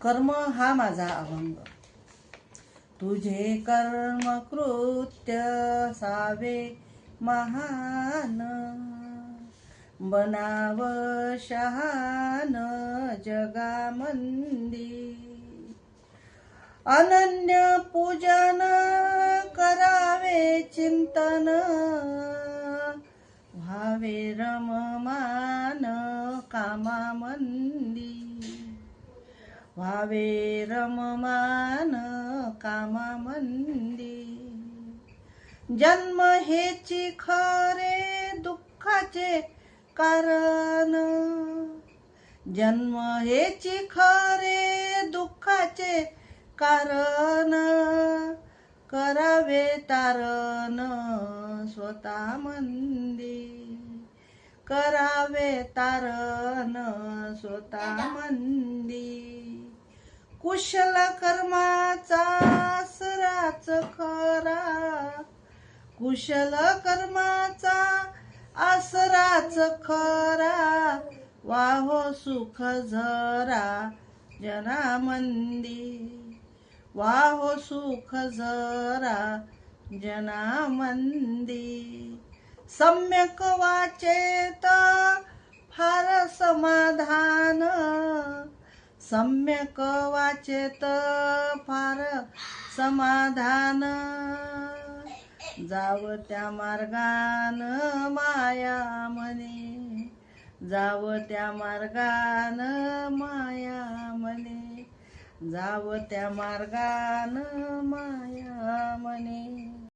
कर्म हा माझा अभंग. तुझे कर्म कृत्य सावे महान, बनाव शहान जगामंदी. अनन्य पूजन करावे चिंतन, व्हावे रममान कामामंदी. व्हावे रममान कामामंदी. जन्म हेची खरे दुःखाचे कारण, जन्म हेची खरे दुःखाचे कारण. करावे तारण स्वतः मंदी, करावे तारण स्वतः मंदी. कुशल कर्माचा आसराच खरा, कुशल कर्माचा आसराच खरा. वाहो सुख झरा जनामंदी, वाहो सुख झरा जनामंदी. सम्यक वाचेत फार समाधान, सम्यक वाचेत फार समाधान. जाव त्या मार्गान माया मने, जाव त्या मार्गान माया मने, जाव त्या मार्गान माया मने.